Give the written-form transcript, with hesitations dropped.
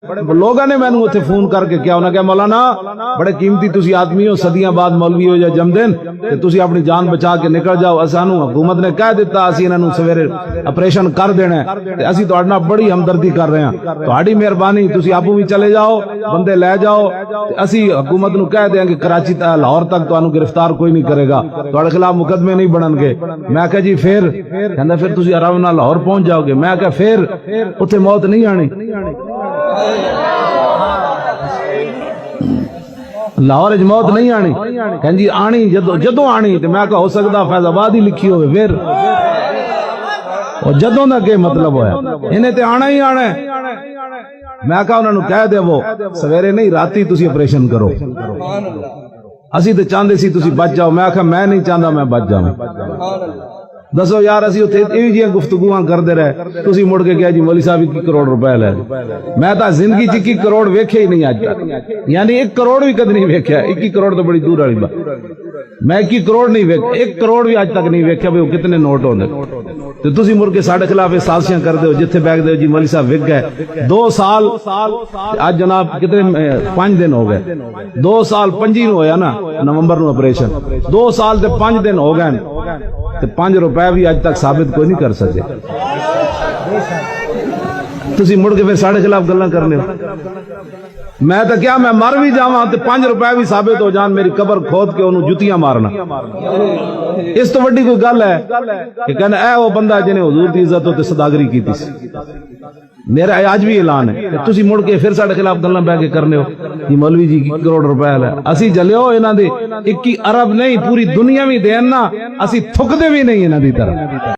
لوگوں نے مینوں اتنے فون کر کے کیا انہاں کہا مولانا بڑے قیمتی تسی آدمی ہو صدیاں بعد مولوی ہو یا جمدن تے تسی اپنی جان بچا کے نکل جاؤ سانو حکومت نے کہہ دیتا اسی انہاں نوں سویرے آپریشن کر دینا ہے تے اسی تہاڈے نال بڑی ہمدردی کر رہے ہیں تہاڈی مہربانی تسی آپو بھی چلے جاؤ بندے لے جاؤ تے اسی حکومت نوں کہہ دیاں کہ کراچی لاہور تک تانوں گرفتار کوئی نہیں کرے گا تہاڈے خلاف مقدمے نہیں بنن گے میں کہا جی پھر کہندا پھر تسی آرام نال لاہور پہنچ جاؤ گے میں کہا پھر اتنے موت نہیں آنی لاہور وچ موت نہیں آنی کہیں جی آنی جدوں آنی تے میں کہا ہو سکدا فیض آباد ہی لکھی ہوئے پھر اور جدوں دا کیا مطلب ہویا انہیں تے آنا ہی آنا ہے میں کہا انہوں نے کہہ دے وہ سویرے نہیں راتی تسی آپریشن کرو اسی تے چاندے سی تسی بچ جاؤ میں کہا میں نہیں چاہتا میں بچ جاؤں دسو یار اسی اتنے ایویں جیاں گفتگواں کردے رہے تسی مڑ کے کہا جی مولوی صاحب 21 کروڑ روپے لے میں تا زندگی 21 کروڑ ویکھے ہی نہیں اج تک یعنی 1 کروڑ بھی کد نہیں ویکھیا 21 کروڑ تو بڑی دور والی بات میں 21 کروڑ نہیں ویکھ 1 کروڑ بھی اج تک نہیں ویکھیا بھی وہ کتنے نوٹ ہوندے تے تسی مڑ کے ساڈے خلاف سازشاں کردے ہو جتھے بیٹھ دے ہو جی مولوی صاحب وک گئے 2 سال اج جناب کتنے 5 دن ہو گئے 2 سال 25 نو ہویا نا نومبر نو آپریشن 2 سال تے 5 دن ہو گئے تے 5 روپے بھی اج تک ثابت کوئی نہیں کر سکے تسی مڑ کے پھر ساڈے خلاف گلاں کرنے ہو میں تو کیا میں مر بھی جاواں تے 5 روپے بھی ثابت ہو جان میری قبر کھود کے انہوں جتیاں مارنا اس تو بڑی کوئی گل ہے کہ کہنا اے وہ بندہ جنہیں حضور دی عزت تے صداگری کی تھی میرا آج بھی اعلان ہے کہ تسی مڑ کے پھر ساڈے خلاف گلاں بہ کے کرنے ہو جی مولوی جی 1 کروڑ روپے لے اسی جلیو انہاں دے 21 ارب نہیں پوری دنیا بھی دین نا اسی تھکدے بھی نہیں انہاں دی طرح